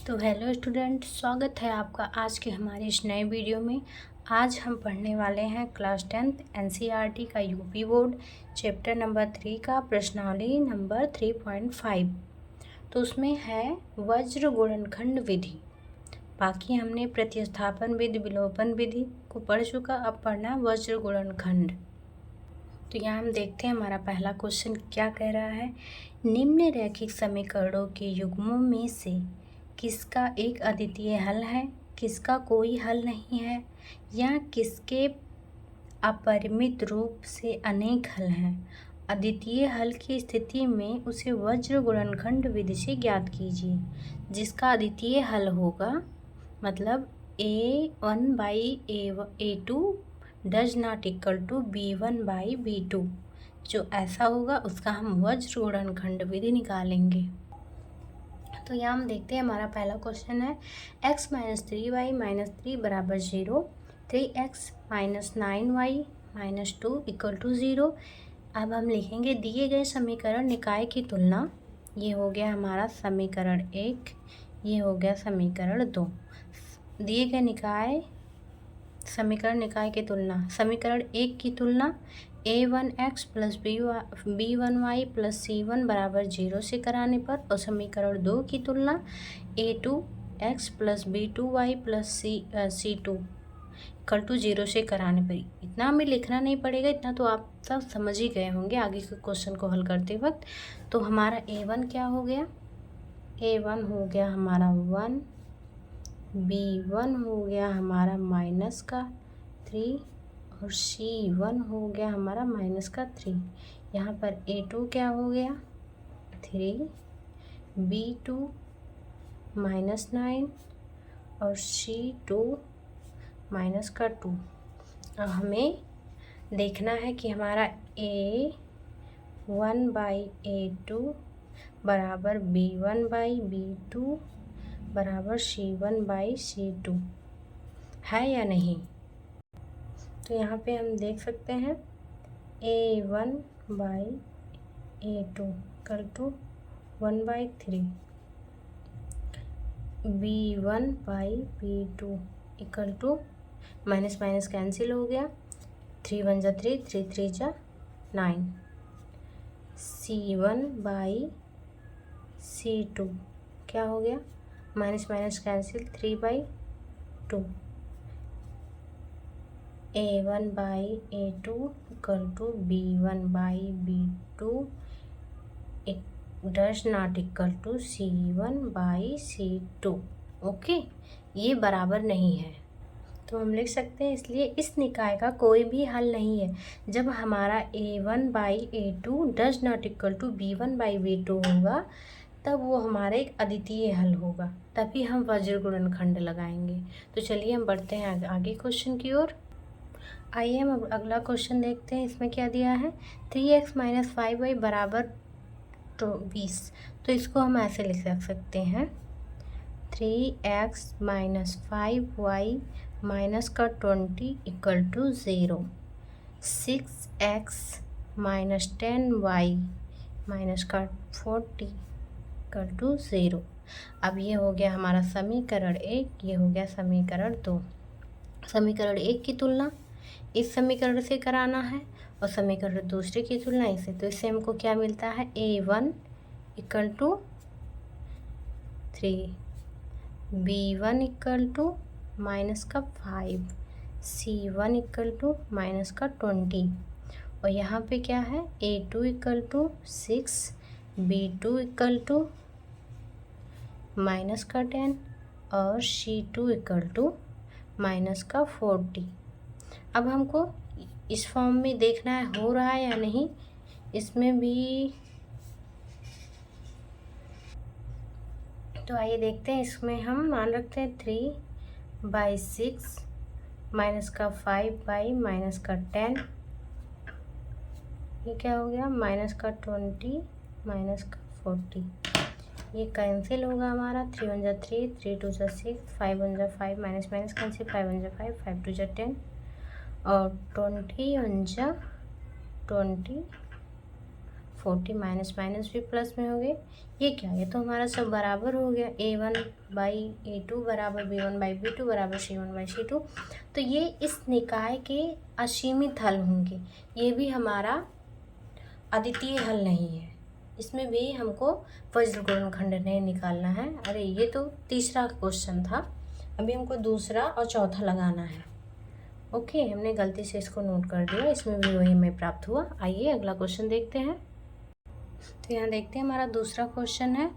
तो hello student, स्वागत है आपका आज के हमारे इस नए वीडियो में। आज हम पढ़ने वाले हैं क्लास 10th एनसीईआरटी का यूपी बोर्ड चैप्टर नंबर 3 का प्रश्नावली नंबर 3.5। तो उसमें है वज्र गुणनखंड विधि। बाकी हमने प्रतिस्थापन विधि, विलोपन विधि को पढ़ चुका, अब पढ़ना वज्र गुणनखंड। तो यहाँ हम देखते हैं हमारा पहला क्वेश्चन क्या कह रहा है। निम्न रैखिक समीकरणों के युग्मों में से किसका एक अद्वितीय हल है, किसका कोई हल नहीं है, या किसके अपरिमित रूप से अनेक हल हैं। अद्वितीय हल की स्थिति में उसे वज्र गुणनखंड विधि से ज्ञात कीजिए। जिसका अद्वितीय हल होगा मतलब a1 by a2 does not equal to b1 by b2, जो ऐसा होगा उसका हम वज्र गुणनखंड विधि निकालेंगे। तो यहाँ हम देखते हैं हमारा पहला क्वेश्चन है x - 3y - 3 बराबर 0, 3x - 9y - 2 इक्वल टू 0। अब हम लिखेंगे दिए गए समीकरण निकाय की तुलना। ये हो गया हमारा समीकरण 1, ये हो गया समीकरण 2। दिए गए समीकरण निकाय की तुलना। समीकरण 1 की तुलना a1x plus b1y plus c1 बराबर 0 से कराने पर, और समीकरण 2 की तुलना a2x plus b2y plus c2 equal to 0 से कराने पर। इतना हमें लिखना नहीं पड़ेगा, इतना तो आप सब समझ ही गए होंगे आगे के क्वेश्चन को हल करते वक्त। तो हमारा a1 क्या हो गया, a1 हो गया हमारा 1, b1 हो गया हमारा -3 और c1 हो गया हमारा -3। यहाँ पर a2 क्या हो गया 3, b2 -9 और c2 -2। अब हमें देखना है कि हमारा a1 बाई a2 बराबर b1 बाई b2 बराबर c1 बाई c2 है या नहीं। तो यहाँ पे हम देख सकते हैं a1 by a2 equal to 1/3, b1 by b2 equal to minus minus cancel हो गया, 3 1 जा 3, 3 3 जा 9, c1 बाई c2 क्या हो गया, minus minus cancel, 3/2, a1 by a2 equal to b1 by b2 does not equal to c1 by c2। Okay, ये बराबर नहीं है तो हम लिख सकते हैं, इसलिए इस निकाय का कोई भी हल नहीं है। जब हमारा a1 by a2 does not equal to b1 by b2 होगा तब वो हमारा एक अद्वितीय हल होगा, तभी हम वज्र गुणनखंड लगाएंगे। तो चलिए हम बढ़ते हैं आगे क्वेश्चन की ओर। आइए हम अब अगला क्वेश्चन देखते हैं। इसमें क्या दिया है, 3x - 5y बराबर 20। तो इसको हम ऐसे लिख सकते हैं 3x - 5y माइनस का 20 equal to 0, 6x - 10y minus का 40 इक्वल टू 0। अब ये हो गया हमारा समीकरण 1, ये हो गया समीकरण 2। समीकरण 1 की तुलना इस समीकरण से कराना है और समीकरण दूसरे की तुलना इससे। तो इससे हमको क्या मिलता है, a1 equal to 3, b1 equal to minus का 5, c1 इक्वल टू माइनस का 20, और यहाँ पे क्या है a2 equal to 6, b2 equal to minus का 10 और c2 इक्वल टू माइनस का 40। अब हमको इस फॉर्म में देखना है हो रहा है या नहीं। इसमें भी तो आइए देखते हैं। इसमें हम मान रखते हैं 3/6 माइनस का 5 माइनस का 10, ये क्या हो गया माइनस का 20 माइनस का 40। ये कैंसिल होगा हमारा, 3 1 जा 3, 3 2 जा 6, 5 1 जा 5, माइनस माइनस कैंसिल, 5 1 जा 5, 5 2 जा 10 और 20 1 जा 20, 40 माइनस माइनस भी प्लस में हो गए। ये क्या, ये तो हमारा सब बराबर हो गया। A1/A2 बराबर B1/B2 बराबर C1/C2। तो ये इस निकाय के असीमित हल होंगे। ये भी हमारा अद्वितीय हल नहीं है, इसमें भी हमको वज्र गुणनखंड नहीं निकालना है। अरे ये तो तीसरा क्वेश्चन था, अभी हमको दूसरा और चौथा लगाना है। ओके, हमने गलती से इसको नोट कर दिया, इसमें भी वही हमें प्राप्त हुआ। आइए अगला क्वेश्चन देखते हैं। तो यहाँ देखते हैं, हमारा दूसरा क्वेश्चन है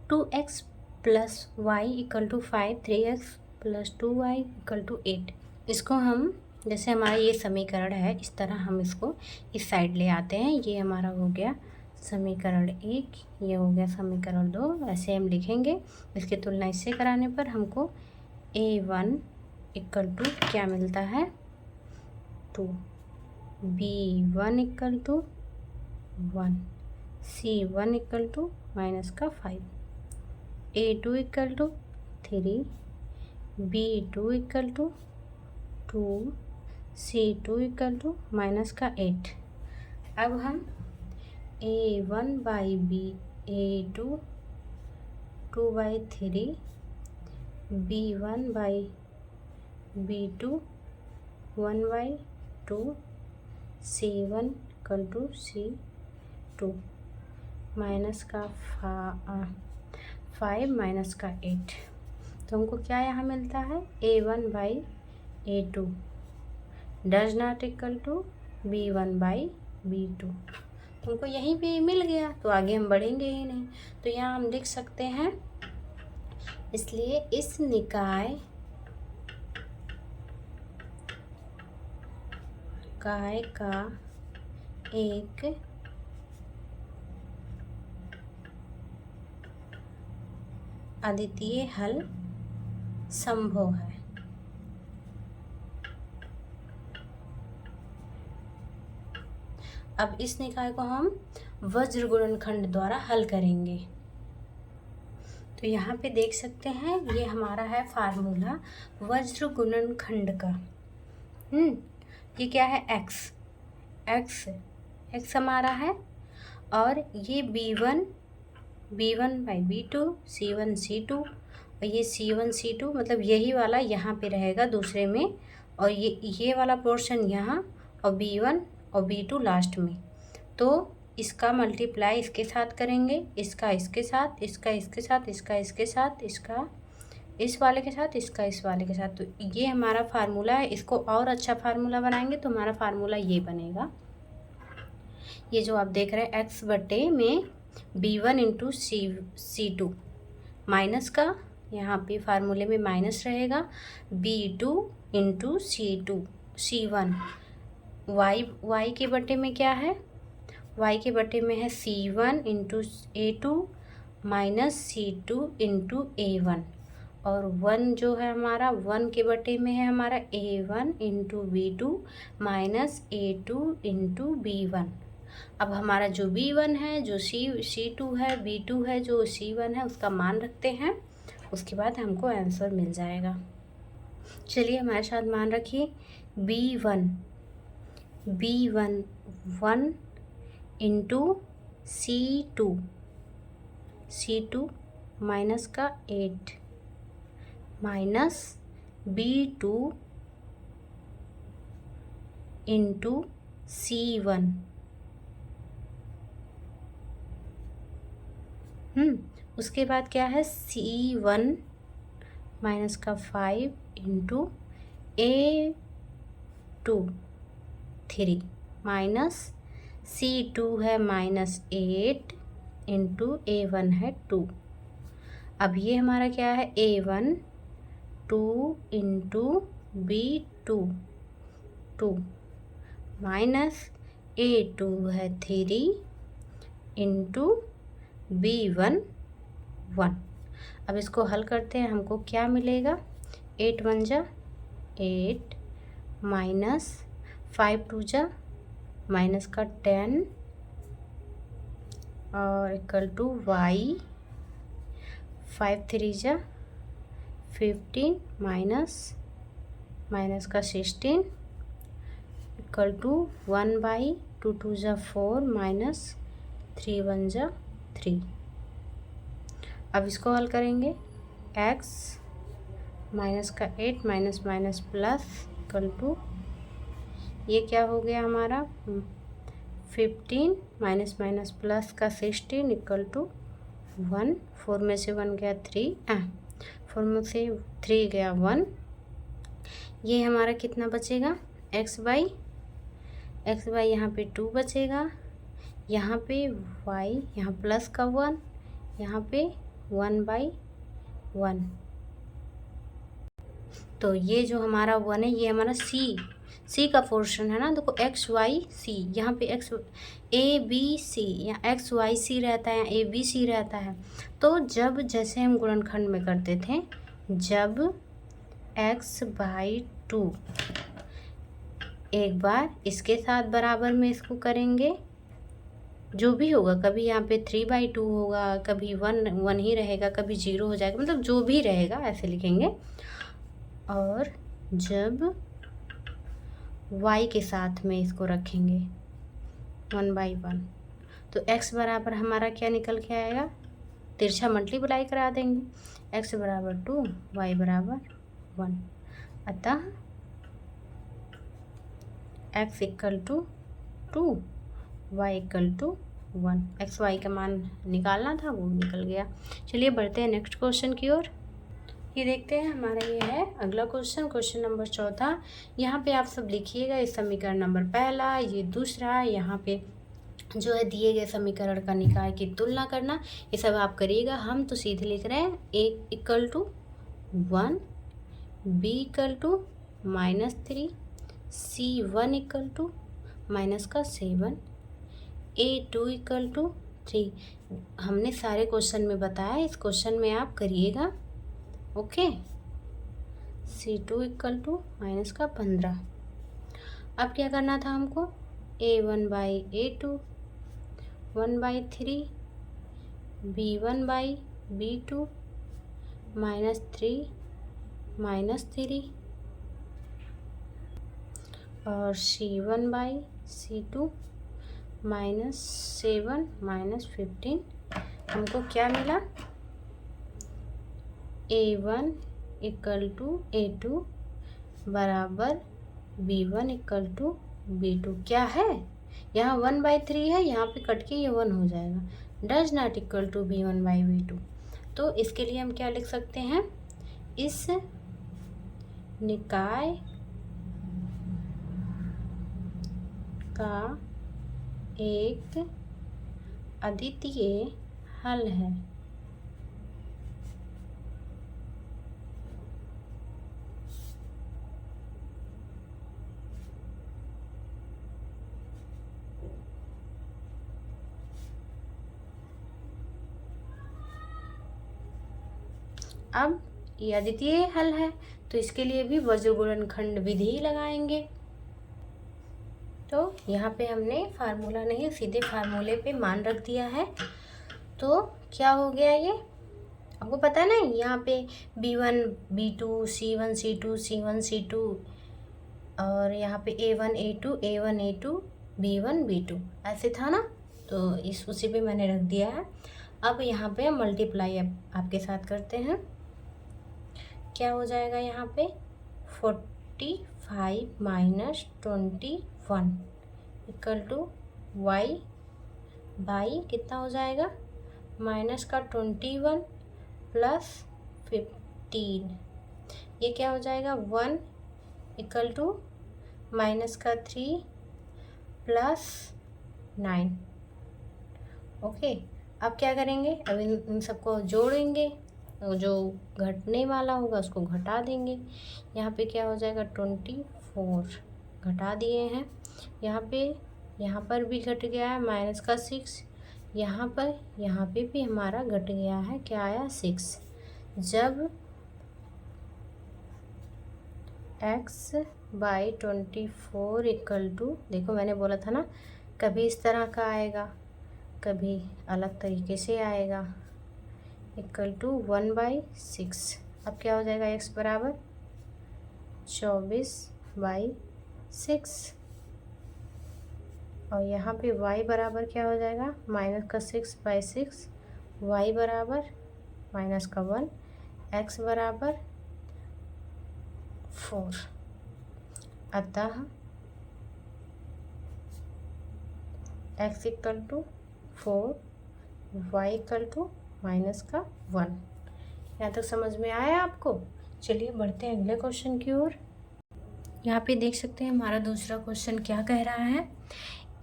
2x + y = 5, 3x + 2y = 8। इसको हम, जैसे हमारा ये समीकरण है, इस तरह हम इसको इस साइड ले आते हैं। ये हमारा हो गया समीकरण 1, ये हो गया समीकरण 2। ऐसे हम लिखेंगे। इसकी तुलना इससे कराने पर हमको A1 = क्या मिलता है 2, B1 = 1, C1 = -5, A2 = 3, B2 = 2, C2 = -8। अब हम A1/B, A2 2/3, B1/B2 1/2, C1 = C2 -5 -8। तो हमको क्या यहाँ मिलता है A1/A2 does not equal to B1/B2। तुमको यहीं पे मिल गया, तो आगे हम बढ़ेंगे ही नहीं। तो यहाँ हम लिख सकते हैं, इसलिए इस निकाय का एक अद्वितीय हल संभव है। अब इस निकाय को हम वज्र गुणनखंड द्वारा हल करेंगे। तो यहाँ पे देख सकते हैं, ये हमारा है फार्मूला वज्र गुणनखंड का। ये क्या है x हमारा है, और ये B1/B2, C1 C2, और ये C1 C2, मतलब यही वाला यहाँ पे रहेगा दूसरे में, और ये वाला पोर्शन यहाँ, और B1 और B2 लास्ट में। तो इसका मल्टीप्लाई इसके साथ करेंगे, इसका इसके साथ, इसका इसके साथ, इसका इसके साथ, इसका इस वाले के साथ, इसका इस वाले के साथ। तो ये हमारा फार्मूला है। इसको और अच्छा फार्मूला बनाएंगे तो हमारा फार्मूला ये बनेगा। ये जो आप देख रहे हैं x बटे में B1 × C2 माइनस का, यहाँ पे फार्मूले में माइनस रहेगा, B2 × C1 y के बटे में क्या है, y के बटे में है C1 × A2 minus C2 × A1, और 1 जो है हमारा 1 के बटे में है हमारा A1 × B2 minus A2 × B1। अब हमारा जो B1 है, जो C2 है, B2 है, जो C1 है, उसका मान रखते हैं, उसके बाद हमको आंसर मिल जाएगा। चलिए हमारे साथ मान रखिए, B1 1 × C2 माइनस का 8 माइनस B2 × C1 उसके बाद क्या है C1 माइनस का 5 × A2 3 माइनस C2 है -8 × A1 है 2। अब ये हमारा क्या है A1 2 × B2 2 माइनस A2 है 3 × B1 1। अब इसको हल करते हैं, हमको क्या मिलेगा 8 × 1 = 8 माइनस 5 × 2 = माइनस का 10 और इक्वल टू y 5 × 3 = 15 माइनस का 16 इक्वल टू 1/2 = 4 माइनस 3 1 जा 3। अब इसको हल करेंगे। x माइनस का 8 minus minus plus equal to, ये क्या हो गया हमारा 15 माइनस माइनस प्लस का 16 इक्वल टू 1। 4 में से 1 गया 3, 4 में से 3 गया 1। ये हमारा कितना बचेगा x बाई यहाँ पे 2 बचेगा, यहाँ पे y, यहाँ प्लस का 1, यहाँ पे 1/1। तो ये जो हमारा 1 है ये हमारा सी का पोर्शन है ना। देखो x y c, यहाँ पे x a b c या x y c रहता है या a b c रहता है। तो जब जैसे हम गुणनखंड में करते थे, जब x/2 एक बार इसके साथ बराबर में इसको करेंगे, जो भी होगा, कभी यहाँ पे 3/2 होगा, कभी 1 ही रहेगा, कभी 0 हो जाएगा, मतलब जो भी रहेगा ऐसे लिखेंगे। और जब y के साथ में इसको रखेंगे 1/1, तो x बराबर हमारा क्या निकल के आएगा, तिरछा मल्टीप्लाई करा देंगे। x बराबर 2, y बराबर 1। अतः x equal to 2, y equal to 1। X y का मान निकालना था, वो निकल गया। चलिए बढ़ते हैं नेक्स्ट क्वेश्चन की ओर। ये देखते हैं हमारा ये है अगला क्वेश्चन, क्वेश्चन नंबर 14। यहाँ पे आप सब लिखिएगा, इस समीकरण नंबर पहला, ये दूसरा, यहाँ पे जो है दिए गए समीकरण का निकाय की तुलना करना, ये सब आप करिएगा। हम तो सीधे लिख रहे हैं a equal to 1, b equal to -3, c 1 equal to minus का 7, a2 इक्वल टू 3। हमने सारे क्वेश्चन में बताया, इस क्वेश्चन में आप करिएगा। Okay, c2 equal to minus का 15। अब क्या करना था हमको, a1/a2 1/3, b1/b2 -3 -3 और c1/c2 -7 -15। हमको क्या मिला, a1 इक्वल टू a2 बराबर b1 इक्वल टू b2। क्या है, यहाँ 1/3 है, यहाँ पे कट के ये 1 हो जाएगा। Does not equal to b1/b2। तो इसके लिए हम क्या लिख सकते हैं, इस निकाय का एक अद्वितीय हल है। अब ये अद्वितीय हल है, तो इसके लिए भी वज्र गुणनखंड विधि लगाएंगे। तो यहाँ पे हमने फार्मूला नहीं, सीधे फार्मूले पे मान रख दिया है। तो क्या हो गया, ये आपको पता है ना, यहाँ पे b1 b2 c1 c2 c1 c2 और यहाँ पे a1 a2 a1 a2 b1 b2 ऐसे था ना। तो इस उसी पे मैंने रख दिया है। अब यहाँ पे मल्टीप्लाई आपके साथ करते हैं। क्या हो जाएगा यहाँ पे 45 minus 21 equal to y by कितना हो जाएगा, माइनस का 21 प्लस 15। ये क्या हो जाएगा 1 इक्वल टू माइनस का 3 प्लस 9। ओके, अब क्या करेंगे, अब इन सबको जोड़ेंगे, जो घटने वाला होगा उसको घटा देंगे। यहाँ पे क्या हो जाएगा 24 घटा दिए हैं, यहाँ पर भी घट गया है माइनस का 6, यहाँ पे भी हमारा घट गया है, क्या आया 6। जब x/24 इक्वल टू, देखो मैंने बोला था ना, कभी इस तरह का आएगा, कभी अलग तरीके से आएगा, इक्वल टू 1/6। अब क्या हो जाएगा, x बराबर 24/6 और यहाँ पे y बराबर क्या हो जाएगा, -6/6, y बराबर -1, x बराबर 4। अतः x = 4, y = -1। यहाँ तक समझ में आया आपको? चलिए बढ़ते हैं अगले क्वेश्चन की ओर। यहाँ पे देख सकते हैं हमारा दूसरा क्वेश्चन क्या कह रहा है।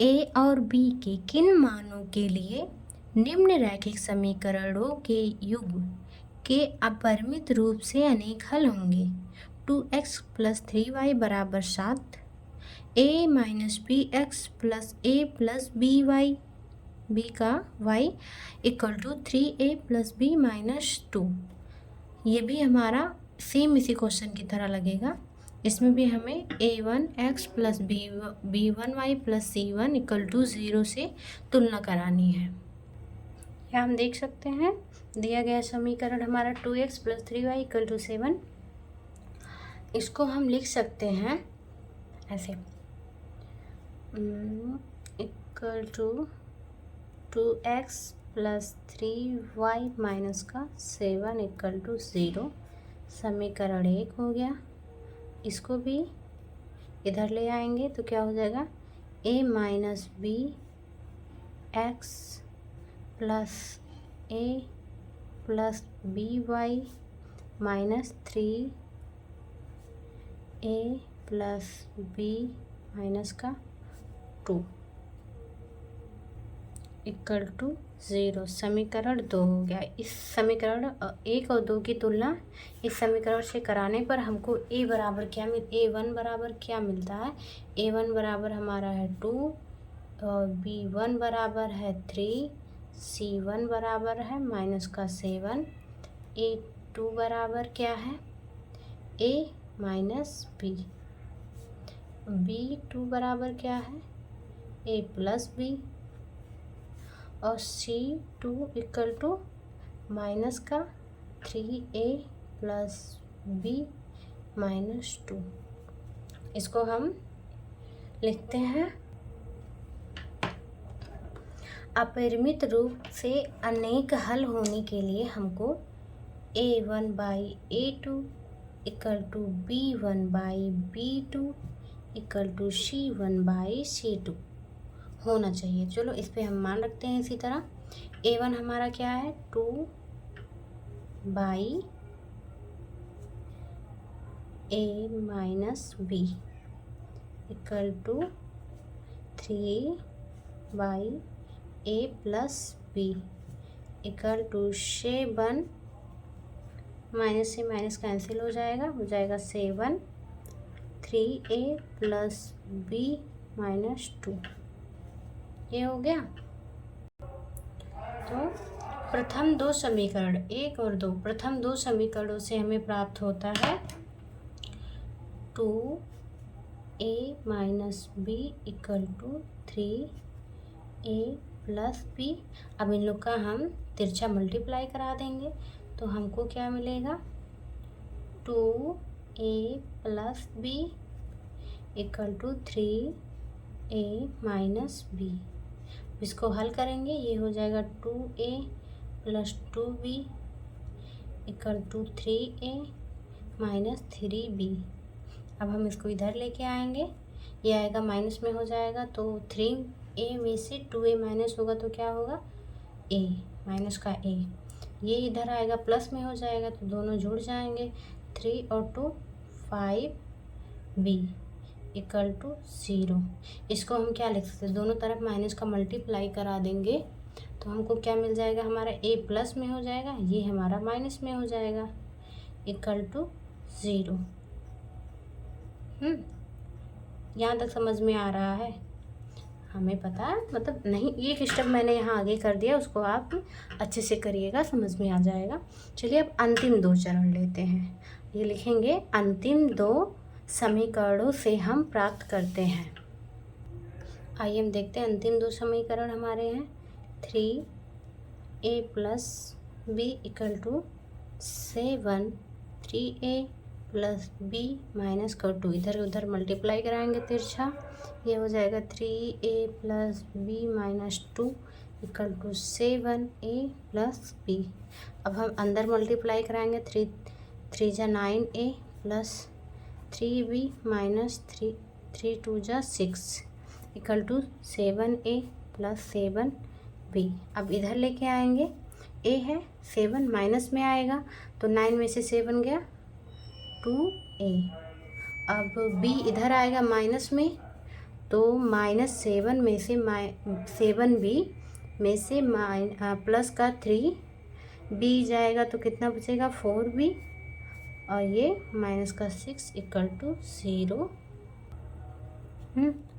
a और b के किन मानों के लिए निम्न रैखिक समीकरणों के युग्म के अपरिमित रूप से अनेक हल होंगे। 2x + 3y = 7, a - bx + a + by, b का y = 3a + b - 2। ये भी हमारा सेम इसी क्वेश्चन की तरह लगेगा। इसमें भी हमें a1x + b1y + c1 = 0 से तुलना करानी है। यहाँ हम देख सकते हैं दिया गया समीकरण हमारा 2x + 3y = 7। इसको हम लिख सकते हैं ऐसे, = 2x + 3y - 7 = 0। समीकरण 1 हो गया। इसको भी इधर ले आएंगे तो क्या हो जाएगा, a - bx + a + by - 3a + b - 2 = 0। समीकरण 2 हो गया। इस समीकरण 1 और 2 की तुलना इस समीकरण से कराने पर हमको a1 बराबर क्या मिलता है। a1 बराबर हमारा है 2, और b1 बराबर है 3, c1 बराबर है -7, a2 बराबर क्या है, a - b, b2 बराबर क्या है, a + b, और c2 = -3a + b - 2। इसको हम लिखते हैं अपरिमित रूप से अनेक हल होने के लिए हमको a1/a2 = b1/b2 = c1/c2 होना चाहिए। चलो इस पे हम मान रखते हैं इसी तरह। a1 हमारा क्या है, 2/a - b = 3/a + b = 7, minus से माइनस कैंसिल हो जाएगा 7, 3a + b - 2। ये हो गया। तो प्रथम दो समीकरण 1 और 2, प्रथम दो समीकरणों से हमें प्राप्त होता है 2a - b = 3a + b। अब इन लोग का हम तिरछा मल्टीप्लाई करा देंगे तो हमको क्या मिलेगा, 2a + b = 3a - b। इसको हल करेंगे, ये हो जाएगा 2a + 2b = 3a - 3b। अब हम इसको इधर लेके आएंगे, ये आएगा माइनस में हो जाएगा, तो 3a में से 2a माइनस होगा तो क्या होगा, a माइनस का a। ये इधर आएगा प्लस में हो जाएगा तो दोनों जुड़ जाएंगे, 3 और 2 5b = 0। इसको हम क्या लिख सकते हैं, दोनों तरफ माइनस का मल्टीप्लाई करा देंगे तो हमको क्या मिल जाएगा, हमारा a प्लस में हो जाएगा, ये हमारा माइनस में हो जाएगा = 0। यहाँ तक समझ में आ रहा है? हमें पता है, मतलब नहीं, एक स्टेप मैंने यहाँ आगे कर दिया, उसको आप अच्छे से करिएगा, समझ में आ जाएगा। चलिए अब अंतिम 2 चरण लेते हैं। ये लिखेंगे अंतिम 2 समीकरणों से हम प्राप्त करते हैं। आइए हम देखते हैं अंतिम 2 समीकरण हमारे हैं। 3a + b = 7, 3a + b - 2। इधर उधर मल्टीप्लाई कराएंगे तिरछा, ये हो जाएगा 3a plus b minus 2 equal to 7a plus b. अब हम अंदर मल्टीप्लाई कराएंगे, 3 जा 9a प्लस 3b माइनस 3 2 जा 6 equal to 7a plus 7b। अब इधर लेके आएंगे, a है 7 माइनस में आएगा तो 9 में से 7 गया 2a। अब b इधर आएगा माइनस में तो -7 में से 7b में से प्लस का 3b जाएगा तो कितना बचेगा 4b और ये माइनस का 6 इक्वल टू 0।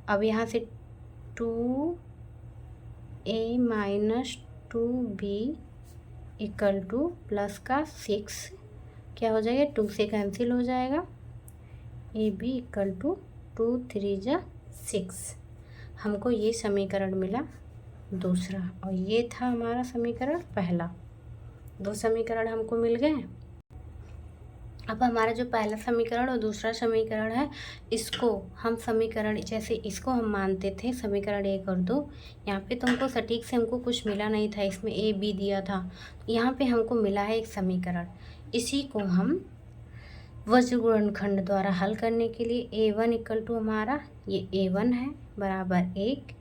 अब यहाँ से 2a minus 2b equal two plus का 6 क्या हो जाएगा, 2 से कैंसिल हो जाएगा, ab इक्वल टू 2 3 जा 6। हमको ये समीकरण मिला दूसरा और ये था हमारा समीकरण पहला। 2 समीकरण हमको मिल गए। अब हमारा जो पहला समीकरण और दूसरा समीकरण है, इसको हम समीकरण जैसे इसको हम मानते थे समीकरण 1 और 2। यहाँ पे तुमको सटीक से हमको कुछ मिला नहीं था, इसमें a b दिया था, यहाँ पे हमको मिला है एक समीकरण। इसी को हम वज्र गुणनखंड द्वारा हल करने के लिए a1 इक्वल टू हमारा ये a1 है बराबर 1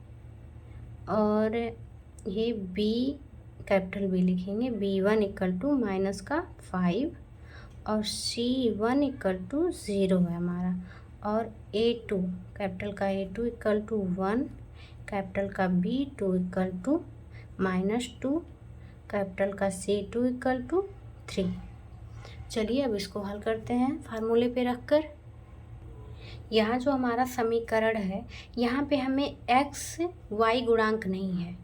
और ये b कैपिटल B लिखेंगे, b1 इक्वल टू माइनस का 5 और c1 इक्वल टू 0 है हमारा और a2 कैपिटल का a2 इक्वल टू 1 कैपिटल का b2 इक्वल टू -2 कैपिटल का c2 इक्वल टू 3। चलिए अब इसको हल करते हैं फार्मूले पे रखकर। यहाँ जो हमारा समीकरण है, यहाँ पे हमें x y गुणांक नहीं है,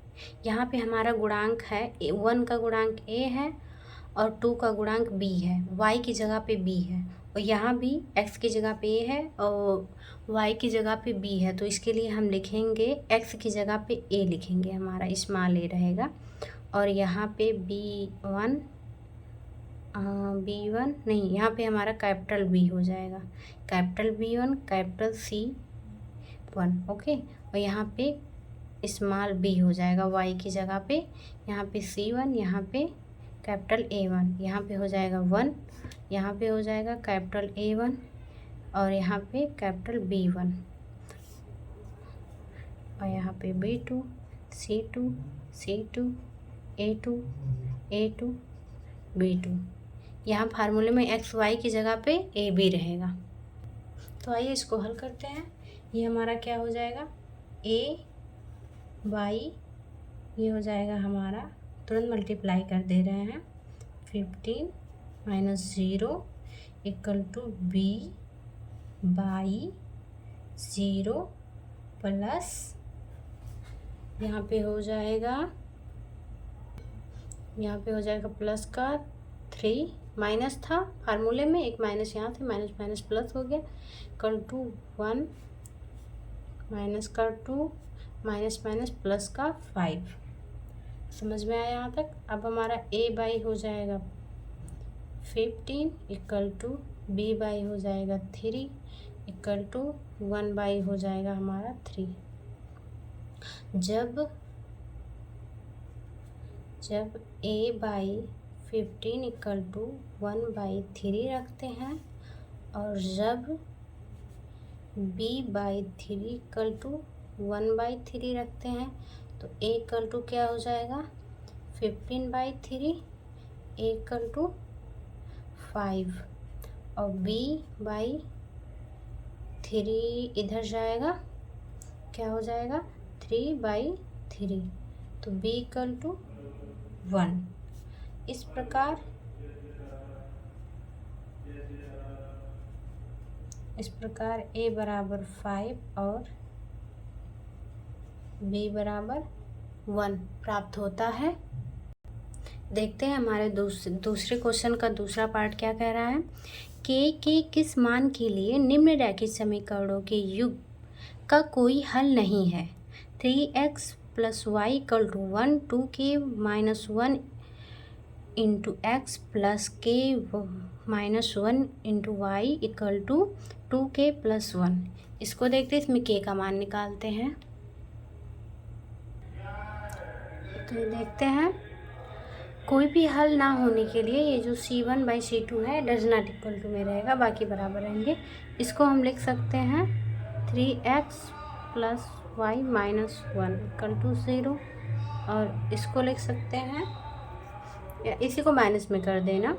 यहाँ पे हमारा गुणांक है 1 का गुणांक a है और 2 का गुणांक b है, y की जगह पे b है और यहाँ भी x की जगह पे a है और y की जगह पे b है। तो इसके लिए हम लिखेंगे x की जगह पे a लिखेंगे, हमारा स्मॉल a रहेगा और यहाँ पे b1 नहीं, यहाँ पे हमारा कैपिटल B हो जाएगा, capital B1 capital C1 okay और यहाँ पे स्मॉल b हो जाएगा y की जगह पे, यहाँ पे C1, यहाँ पे कैपिटल A1, यहाँ पे हो जाएगा 1, यहाँ पे हो जाएगा कैपिटल A1 और यहाँ पे कैपिटल B1 और यहाँ पे B2 C2 C2 A2 A2 B2। यहाँ फार्मूले में एक्स वाई की जगह पे ए बी रहेगा। तो आइए इसको हल करते हैं। ये हमारा क्या हो जाएगा, ए वाई, ये हो जाएगा हमारा, तुरंत मल्टीप्लाई कर दे रहे हैं, 15 minus 0 equal to b by 0 plus यहाँ पे हो जाएगा प्लस का 3, माइनस था फार्मूले में, एक माइनस यहाँ से माइनस माइनस प्लस हो गया, इक्वल टू 1 माइनस का 2 माइनस माइनस प्लस का 5। समझ में आया यहाँ तक। अब हमारा a बाई हो जाएगा 15 इक्वल टू b बाई हो जाएगा 3 इक्वल टू 1 बाई हो जाएगा हमारा 3। जब a by 15 equal to 1 by 3 रखते हैं और जब b by 3 equal to 1 by 3 रखते हैं तो a इक्वल टू क्या हो जाएगा 15 बाई 3, a इक्वल टू 5 और b बाई 3 इधर जाएगा, क्या हो जाएगा 3 बाई 3, तो b इक्वल टू 1। इस प्रकार a बराबर 5 और b बराबर 1 प्राप्त होता है। देखते हैं हमारे दूसरे क्वेश्चन का दूसरा पार्ट क्या कह रहा है। के किस मान के लिए निम्न रैखिक समीकरणों के युग का कोई हल नहीं है। 3x + y = 1, 2k - 1 into x plus k minus 1 into y equal to 2k plus 1। इसको देखते हैं, इसमें k का मान निकालते हैं। तो ये देखते हैं, कोई भी हल ना होने के लिए ये जो c1/c2 है डज नॉट इक्वल टू में रहेगा, बाकी बराबर रहेंगे। इसको हम लिख सकते हैं 3x plus y minus 1 equal to 0, और इसको लिख सकते हैं, या इसी को माइनस में कर देना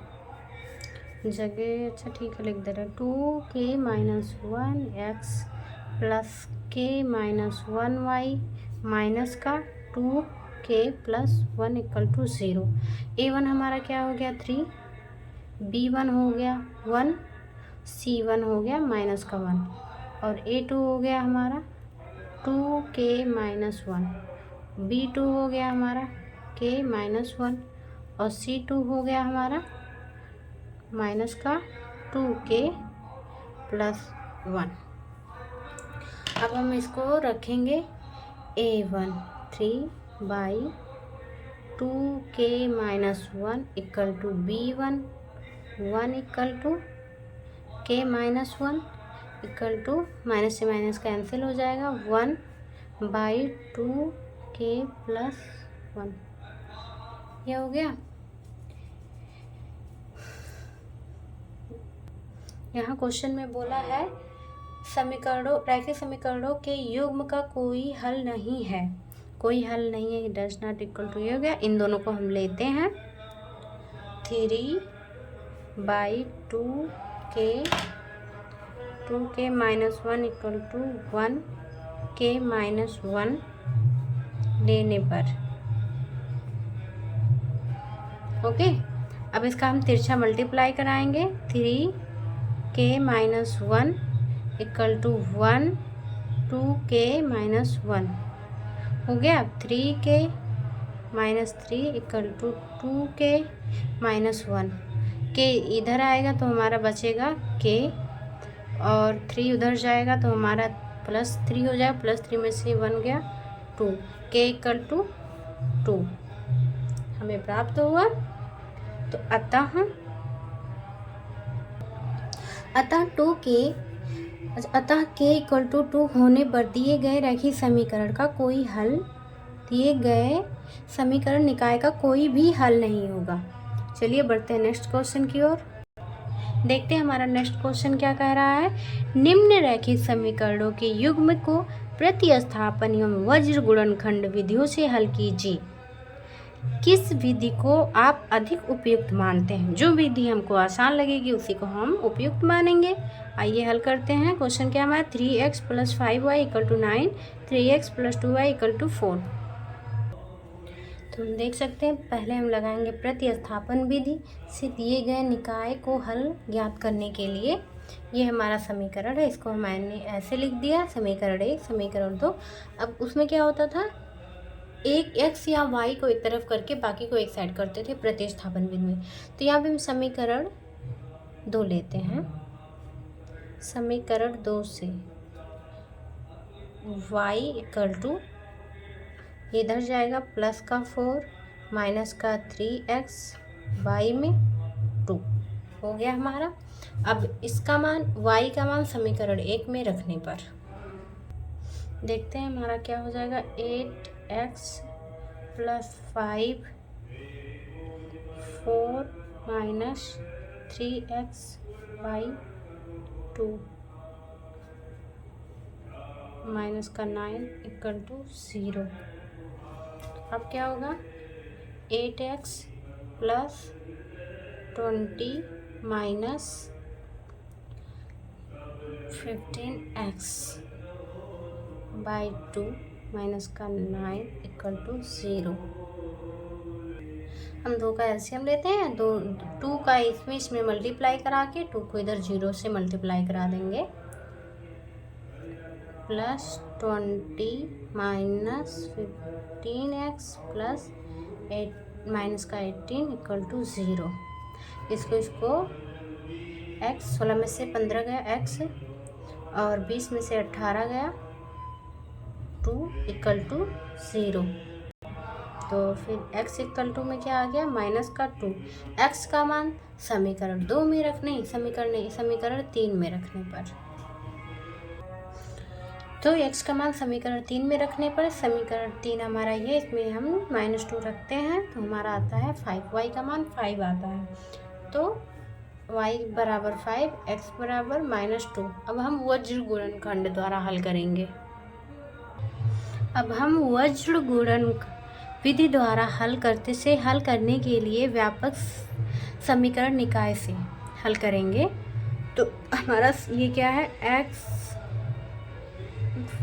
जगह, अच्छा ठीक है लिख दे रहे हैं 2k minus 1x plus k minus 1y minus का 2k plus 1 equal to 0। a1 हमारा क्या हो गया 3, b1 हो गया 1, c1 हो गया माइनस का 1, और a2 हो गया हमारा 2k माइनस 1, b2 हो गया हमारा k माइनस 1, और c2 हो गया हमारा माइनस का 2k प्लस 1। अब हम इसको रखेंगे a1 3/2k minus 1 equal to b1 1 equal to k minus 1 equal to, minus से माइनस कैंसिल हो जाएगा, 1/2k प्लस 1। ये हो गया। यहाँ क्वेश्चन में बोला है समीकरणों, रैखिक समीकरणों के युग्म का कोई हल नहीं है, कोई हल नहीं है, डज नॉट इक्वल टू। ये हो गया। इन दोनों को हम लेते हैं 3/2k minus 1 equal to 1k minus 1 लेने पर, ओके। अब इसका हम तिरछा मल्टीप्लाई कराएंगे, 3k minus 1 equal to 1 2k minus 1 हो गया। 3k minus 3 equal to 2k minus 1, k इधर आएगा तो हमारा बचेगा k, और 3 उधर जाएगा तो हमारा प्लस 3 हो जाएगा, प्लस 3 में से 1 गया 2, k इक्वल टू 2 हमें प्राप्त हुआ। तो अतः k इक्वल टू 2 होने पर दिए गए रैखिक समीकरण का कोई हल, दिए गए समीकरण निकाय का कोई भी हल नहीं होगा। चलिए बढ़ते हैं नेक्स्ट क्वेश्चन की ओर। देखते हैं हमारा नेक्स्ट क्वेश्चन क्या कह रहा है। निम्न रैखिक समीकरणों के युग्म को प्रतिस्थापन एवं वज्र गुणनखंड विधियों से हल कीजिए। किस विधि को आप अधिक उपयुक्त मानते हैं? जो विधि हमको आसान लगेगी उसी को हम उपयुक्त मानेंगे। आइए हल करते हैं। क्वेश्चन क्या हमारा 3x plus 5y equal to 9, 3x plus 2y equal to 4। तो हम देख सकते हैं, पहले हम लगाएंगे प्रतिस्थापन विधि से दिए गए निकाय को हल ज्ञात करने के लिए। ये हमारा समीकरण है, इसको मैंने ऐसे लिख दिया, समीकरण 1 समीकरण 2। अब उसमें क्या होता था, एक x या y को एक तरफ करके बाकी को एक साइड करते थे प्रतिस्थापन विधि में। तो यहाँ पे हम समीकरण 2 लेते हैं। समीकरण 2 से y इक्वल टू, इधर जाएगा प्लस का 4 माइनस का 3x y में 2 हो गया हमारा। अब इसका मान, y का मान समीकरण 1 में रखने पर देखते हैं हमारा क्या हो जाएगा। 8x plus 5 4 minus 3x by 2 minus का 9 इक्वल टू 0। अब क्या होगा, 8x plus 20 minus 15x by 2 minus का 9 इक्वल टू 0। हम 2 का एलसीएम लेते हैं, 2 का इसमें मल्टीप्लाई करा के 2 को इधर 0 से मल्टीप्लाई करा देंगे। Plus 20 minus 15x plus 8 minus का 18 इक्वल टू 0। इसको x 16 में से 15 गया x, और 20 में से 18 गया 2 इक्वल टू 0। तो फिर x इक्वल टू में क्या आ गया, माइनस का 2। x का मान समीकरण 2 में रखने, समीकरण 3 में रखने पर, तो x का मान समीकरण 3 में रखने पर समीकरण 3 हमारा ये, इसमें हम -2 रखते हैं तो हमारा आता है 5। y का मान 5 आता है, तो y बराबर 5, x बराबर -2। अब हम वज्र गुणनखंड द्वारा हल करेंगे। अब हम वज्र गुणन विधि द्वारा हल करने के लिए व्यापक समीकरण निकाय से हल करेंगे। तो हमारा ये क्या है, x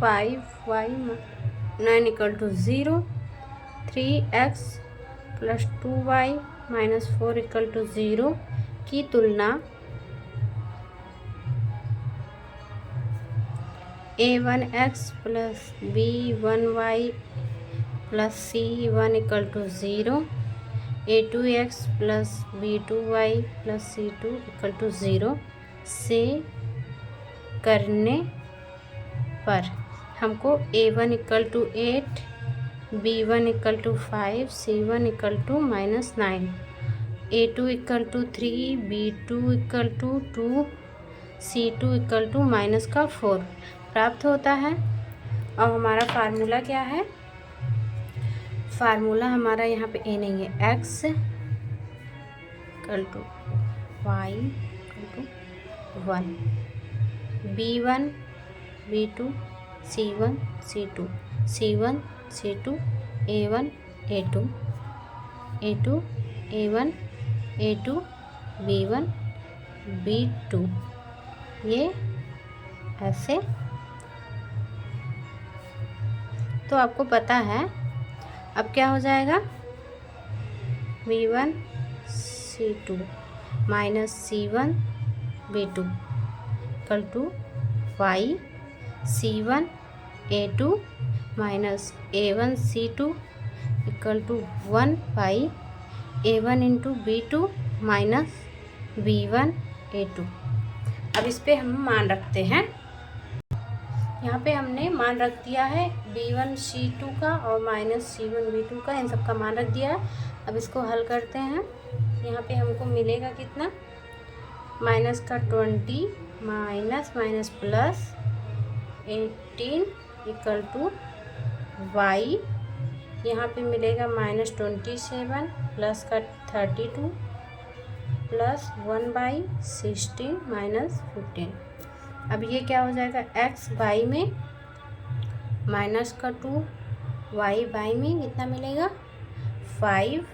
5y 9 = 0, 3x + 2y - 4 = 0 की तुलना a1x + b1y + c1 = 0, a2x + b2y + c2 = 0 से करने पर हमको a1 = 8, b1 = 5, c1 = -9, a2 = 3, b2 = 2, c2 = -4 प्राप्त होता है। अब हमारा फार्मूला क्या है, फार्मूला हमारा यहाँ पे a नहीं है, x = y = 1, b1 b2 c1 c2 c1 c2 a1 a2 a2 a1 a2 b1 b2, ये ऐसे। तो आपको पता है अब क्या हो जाएगा, b1 c2 -c1 b2 = y, c1 a2 -a1 c2 = 1 a1 × b2 - b1 a2। अब इस पे हम मान रखते हैं, यहाँ पे हमने मान रख दिया है b1 c2 का और -c1 b2 का, इन सब का मान रख दिया है। अब इसको हल करते हैं, यहाँ पे हमको मिलेगा कितना, -20 प्लस 18 = y, यहाँ पे मिलेगा -27 प्लस का 32 प्लस 1/16 -15। अब ये क्या हो जाएगा, x बाई में -2, y बाई में कितना मिलेगा 5,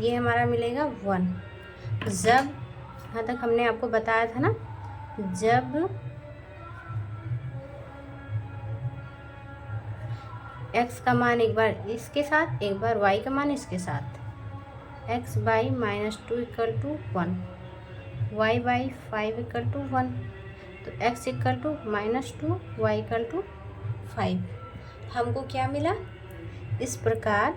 ये हमारा मिलेगा 1। जब यहाँ तक हमने आपको बताया था ना, जब x का मान एक बार इसके साथ, एक बार y का मान इसके साथ, x बाई -2 = 1, y बाई 5 = 1, तो x = -2, y = 5। हमको क्या मिला, इस प्रकार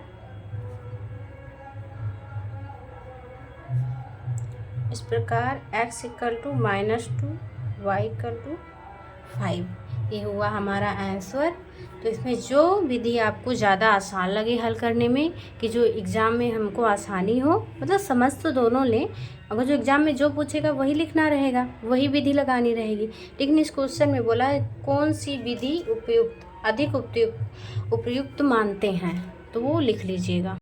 x = -2, y = 5, ये हुआ हमारा आंसर। तो इसमें जो विधि आपको ज़्यादा आसान लगे हल करने में, कि जो एग्ज़ाम में हमको आसानी हो, मतलब समझ तो दोनों लें, अगर जो एग्ज़ाम में जो पूछेगा वही लिखना रहेगा, वही विधि लगानी रहेगी। लेकिन इस क्वेश्चन में बोला है कौन सी विधि अधिक उपयुक्त मानते हैं, तो वो लिख लीजिएगा।